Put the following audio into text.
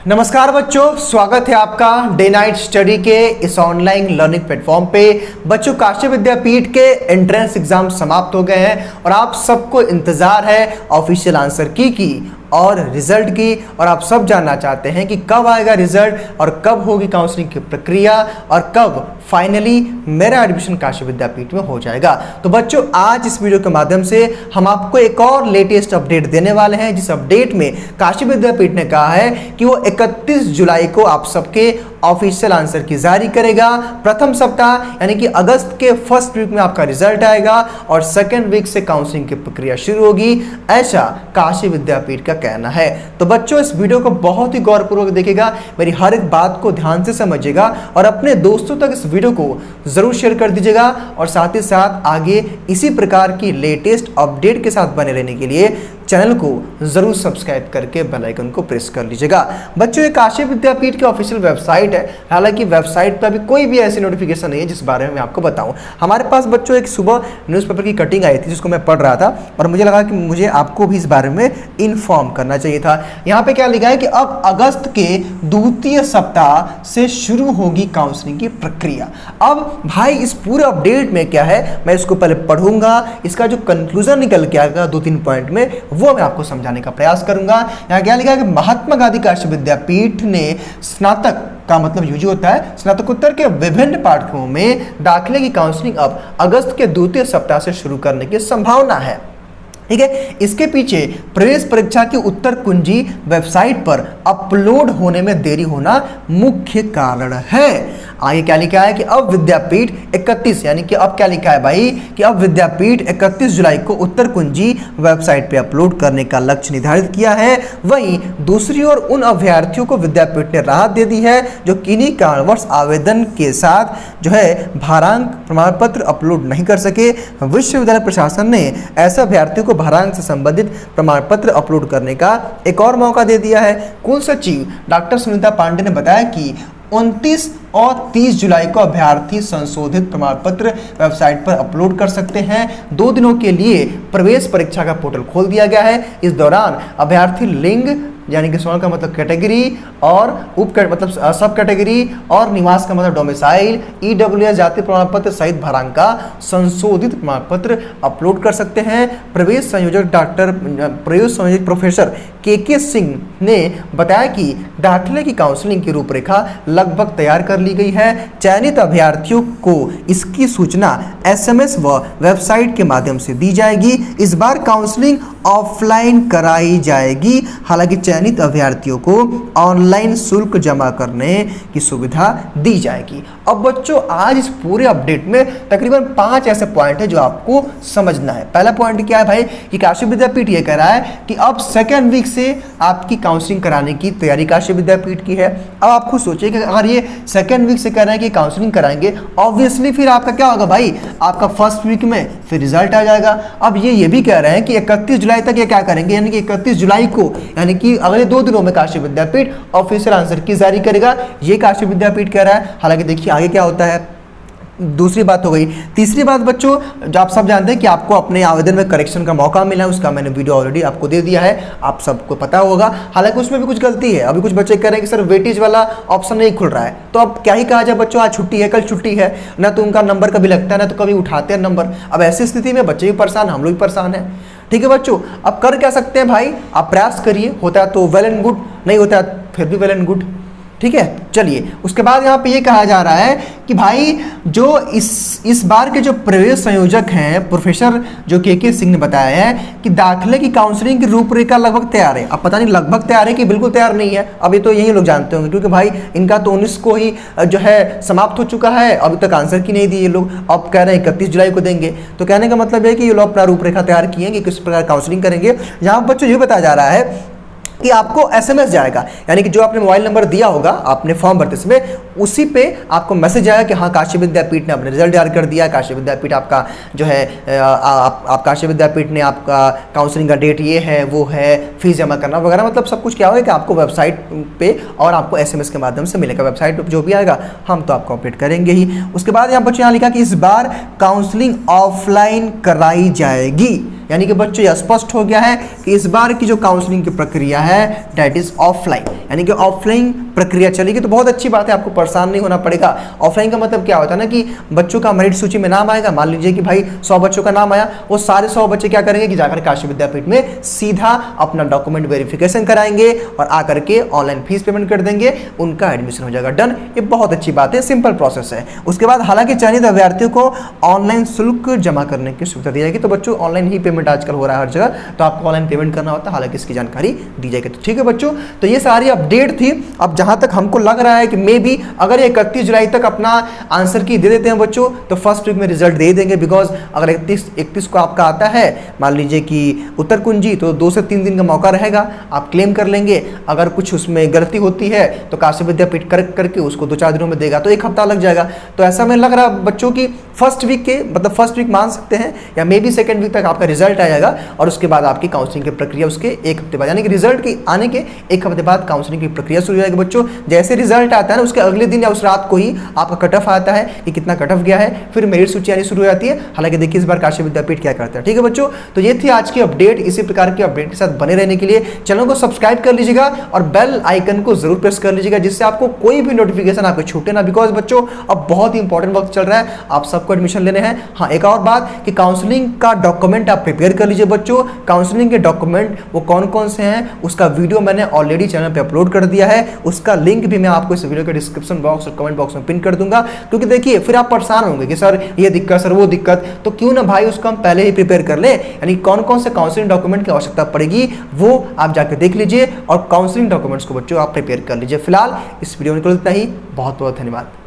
नमस्कार बच्चों, स्वागत है आपका डे नाइट स्टडी के इस ऑनलाइन लर्निंग प्लेटफॉर्म पे। बच्चों, काशी विद्यापीठ के एंट्रेंस एग्जाम समाप्त हो गए हैं और आप सबको इंतजार है ऑफिशियल आंसर की और रिजल्ट की, और आप सब जानना चाहते हैं कि कब आएगा रिजल्ट और कब होगी काउंसलिंग की प्रक्रिया और कब फाइनली मेरा एडमिशन काशी विद्यापीठ में हो जाएगा। तो बच्चों, आज इस वीडियो के माध्यम से हम आपको एक और लेटेस्ट अपडेट देने वाले हैं, जिस अपडेट में काशी विद्यापीठ ने कहा है कि वो 31 जुलाई को आप सबके ऑफिशियल आंसर की जारी करेगा। प्रथम सप्ताह यानी कि अगस्त के फर्स्ट वीक में आपका रिजल्ट आएगा और सेकेंड वीक से काउंसलिंग की प्रक्रिया शुरू होगी, ऐसा काशी विद्यापीठ का कहना है। तो बच्चों, इस वीडियो को बहुत ही गौरपूर्वक देखिएगा, मेरी हर एक बात को ध्यान से समझिएगा और अपने दोस्तों तक इस वीडियो को जरूर शेयर कर दीजिएगा। और साथ ही साथ आगे इसी प्रकार की लेटेस्ट अपडेट के साथ बने रहने के लिए चैनल को जरूर सब्सक्राइब करके बेल आइकन को प्रेस कर लीजिएगा। बच्चों, ये काशी विद्यापीठ की ऑफिशियल वेबसाइट है। हालांकि वेबसाइट पर अभी कोई भी ऐसी नोटिफिकेशन नहीं है जिस बारे में मैं आपको बताऊं। हमारे पास बच्चों एक सुबह न्यूज़पेपर की कटिंग आई थी जिसको मैं पढ़ रहा था और मुझे लगा कि मुझे आपको भी इस बारे में इन्फॉर्म करना चाहिए था। यहाँ पे क्या लिखा है कि अब अगस्त के द्वितीय सप्ताह से शुरू होगी काउंसलिंग की प्रक्रिया। अब भाई, इस पूरे अपडेट में क्या है, मैं इसको पहले पढ़ूंगा, इसका जो कंक्लूजन निकल के आएगा 2-3 पॉइंट में वो मैं आपको समझाने का प्रयास करूंगा। यहाँ क्या लिखा है कि महात्मा गांधी काशी विद्यापीठ ने स्नातक का मतलब यूजी होता है, स्नातकोत्तर के विभिन्न पाठ्यक्रमों में दाखिले की काउंसलिंग अब अगस्त के द्वितीय सप्ताह से शुरू करने की संभावना है। ठीक है, इसके पीछे प्रवेश परीक्षा की उत्तर कुंजी वेबसाइट पर अपलोड होने में देरी होना मुख्य कारण है। आगे क्या लिखा है कि अब विद्यापीठ 31 यानी कि अब क्या लिखा है भाई कि अब विद्यापीठ 31 जुलाई को उत्तर कुंजी वेबसाइट पे अपलोड करने का लक्ष्य निर्धारित किया है। वहीं दूसरी ओर उन अभ्यर्थियों को विद्यापीठ ने राहत दे दी है जो किन्हीं कारणवश आवेदन के साथ जो है भारांक प्रमाण पत्र अपलोड नहीं कर सके। विश्वविद्यालय प्रशासन ने ऐसे अभ्यर्थियों को भारांक से संबंधित प्रमाण पत्र अपलोड करने का एक और मौका दे दिया है। कुल सचिव डॉक्टर सुनीता पांडे ने बताया कि 29 और 30 जुलाई को अभ्यर्थी संशोधित प्रमाण पत्र वेबसाइट पर अपलोड कर सकते हैं। 2 दिनों के लिए प्रवेश परीक्षा का पोर्टल खोल दिया गया है। इस दौरान अभ्यर्थी लिंग यानी कि स्वर्ण का मतलब कैटेगरी और मतलब सब कैटेगरी और निवास का मतलब डोमिसाइल, ईडब्ल्यूएस जाति प्रमाण पत्र सहित भारांक का संशोधित प्रमाण पत्र अपलोड कर सकते हैं। प्रवेश संयोजक प्रोफेसर के सिंह ने बताया कि दाखिले की काउंसलिंग की रूपरेखा लगभग तैयार कर ली गई है। चयनित अभ्यर्थियों को इसकी सूचना SMS व वेबसाइट के माध्यम से दी जाएगी। इस बार काउंसलिंग ऑफलाइन कराई जाएगी। हालांकि चयनित अभ्यर्थियों को ऑनलाइन शुल्क जमा करने की सुविधा दी जाएगी। अब बच्चों, आज इस पूरे अपडेट में तकरीबन 5 ऐसे पॉइंट है जो आपको समझना है। पहला पॉइंट क्या है भाई कि काशी विद्यापीठ ये कह रहा है कि अब सेकेंड वीक से आपकी काउंसलिंग कराने की तैयारी काशी विद्यापीठ की है। अब आप खुद सोचिए कि अगर ये सेकेंड वीक से कह रहे हैं कि काउंसलिंग कराएंगे, ऑब्वियसली फिर आपका क्या होगा भाई, आपका फर्स्ट वीक में फिर रिजल्ट आ जाएगा। अब ये भी कह रहे हैं कि 31 जुलाई तक ये क्या करेंगे, यानी कि 31 जुलाई को यानी कि अगले 2 दिनों में काशी विद्यापीठ ऑफिशियल आंसर की जारी करेगा, ये काशी विद्यापीठ कह रहा है। हालांकि देखिए आगे क्या होता है। दूसरी बात हो गई। तीसरी बात बच्चों, जो आप सब जानते हैं कि आपको अपने आवेदन में करेक्शन का मौका मिला है, उसका मैंने वीडियो ऑलरेडी आपको दे दिया है, आप सबको पता होगा। हालांकि उसमें भी कुछ गलती है। अभी कुछ बच्चे कह रहे हैं कि सर वेटेज वाला ऑप्शन नहीं खुल रहा है, तो अब क्या ही कहा जाए बच्चों, आज छुट्टी है, कल छुट्टी है ना, तो उनका नंबर कभी लगता है ना तो कभी उठाते हैं नंबर। अब ऐसी स्थिति में बच्चे भी परेशान, हम लोग भी परेशान हैं। ठीक है बच्चों, अब कर क्या सकते हैं भाई, आप प्रयास करिए, होता है तो वेल एंड गुड, नहीं होता है फिर भी वेल एंड गुड। ठीक है, चलिए उसके बाद यहाँ पे ये कहा जा रहा है कि भाई जो इस बार के जो प्रवेश संयोजक हैं प्रोफेसर जो के सिंह ने बताया है कि दाखिले की काउंसलिंग की रूपरेखा लगभग तैयार है। अब पता नहीं लगभग तैयार है कि बिल्कुल तैयार नहीं है, अभी तो यही लोग जानते होंगे, क्योंकि भाई इनका तो 19 को ही जो है समाप्त हो चुका है, अभी तक आंसर की नहीं दी ये लोग। अब कह रहे हैं 31 जुलाई को देंगे, तो कहने का मतलब है कि ये लोग अपना रूपरेखा तैयार किए कि किस प्रकार काउंसलिंग करेंगे। यहाँ बच्चों ये बताया जा रहा है कि आपको SMS जाएगा, यानी कि जो आपने मोबाइल नंबर दिया होगा आपने फॉर्म भरते समय, उसी पे आपको मैसेज आएगा कि हाँ काशी विद्यापीठ ने अपने रिजल्ट जारी कर दिया, काशी विद्यापीठ आपका जो है आप काशी विद्यापीठ ने आपका काउंसलिंग का डेट ये है वो है, फीस जमा करना वगैरह, मतलब सब कुछ क्या होगा कि आपको वेबसाइट पे और आपको SMS के माध्यम से मिलेगा। वेबसाइट पर जो भी आएगा हम तो आपको अपडेट करेंगे ही। उसके बाद यहाँ बच्चों यहाँ लिखा कि इस बार काउंसलिंग ऑफलाइन कराई जाएगी। यानी कि बच्चों ये स्पष्ट हो गया है कि इस बार की जो काउंसलिंग की प्रक्रिया है दैट इज ऑफलाइन, यानी कि ऑफलाइन प्रक्रिया चलेगी। तो बहुत अच्छी बात है, आपको परेशान नहीं होना पड़ेगा। ऑफलाइन का मतलब क्या होता है ना कि बच्चों का मेरिट सूची में नाम आएगा, मान लीजिए कि भाई 100 बच्चों का नाम आया, वो सारे 100 बच्चे क्या करेंगे कि जाकर काशी विद्यापीठ में सीधा अपना डॉक्यूमेंट वेरिफिकेशन कराएंगे और आकर के ऑनलाइन फीस पेमेंट कर देंगे, उनका एडमिशन हो जाएगा डन। ये बहुत अच्छी बात है, सिंपल प्रोसेस है। उसके बाद हालांकि चयनित अभ्यर्थियों को ऑनलाइन शुल्क जमा करने की सुविधा दी जाएगी। तो बच्चों ऑनलाइन ही पेमेंट आजकल हो रहा है हर जगह, तो आपको ऑनलाइन पेमेंट करना होता है, हालांकि इसकी जानकारी दी जाएगी। तो ठीक है बच्चों, तो ये सारी अपडेट थी। अब जहां तक हमको लग रहा है कि मे बी अगर 31 जुलाई तक अपना आंसर की दे देते हैं बच्चों तो फर्स्ट वीक में रिजल्ट दे देंगे। बिकॉज अगर 31 को आपका आता है, मान लीजिए कि उत्तर कुंजी, तो 2 से 3 दिन का मौका रहेगा, आप क्लेम कर लेंगे। अगर कुछ उसमें गलती होती है तो काशी विद्यापीठ करके उसको 2-4 दिनों में देगा, तो 1 हफ्ता लग जाएगा। तो ऐसा में लग रहा है बच्चों की फर्स्ट वीक के मतलब फर्स्ट वीक मान सकते हैं या मे बी सेकेंड वीक तक आपका रिजल्ट आ जाएगा और उसके बाद आपकी काउंसलिंग की प्रक्रिया उसके 1 हफ्ते बाद, यानी कि रिजल्ट के आने के 1 हफ्ते बाद काउंसलिंग की प्रक्रिया शुरू हो जाएगी। बच्चों जैसे रिजल्ट आता है ना उसके अगले दिन या उस रात को ही आपका कट ऑफ आता है कि कितना कट ऑफ गया है, फिर मेरिट सूची आनी शुरू हो जाती है। हालांकि देखिए इस बार काशी विद्यापीठ क्या करता है। ठीक है बच्चों, तो ये थी आज की अपडेट। इसी प्रकार की अपडेट के साथ बने रहने के लिए चैनल को सब्सक्राइब कर लीजिएगा और बेल आइकन को जरूर प्रेस कर लीजिएगा, जिससे आपको कोई भी नोटिफिकेशन आपको छूटे ना। बिकॉज बच्चों अब बहुत ही इंपॉर्टेंट वक्त चल रहा है, आप सबको एडमिशन लेने हैं। हाँ, एक और बात कि काउंसलिंग का डॉक्यूमेंट आप प्रिपेयर कर लीजिए बच्चों। काउंसलिंग के डॉक्यूमेंट वो कौन कौन से हैं उसका वीडियो मैंने ऑलरेडी चैनल पे अपलोड कर दिया है, उसका लिंक भी मैं आपको इस वीडियो के डिस्क्रिप्शन बॉक्स और कमेंट बॉक्स में पिन कर दूंगा। क्योंकि देखिए फिर आप परेशान होंगे कि सर ये दिक्कत, सर वो दिक्कत, तो क्यों ना भाई उसको हम पहले ही प्रिपेयर कर ले। यानी कौन कौन से काउंसलिंग डॉक्यूमेंट की आवश्यकता पड़ेगी वो आप जाकर देख लीजिए और काउंसलिंग डॉक्यूमेंट्स को बच्चों आप प्रिपेयर कर लीजिए। फिलहाल इस वीडियो में इतना ही, बहुत बहुत धन्यवाद।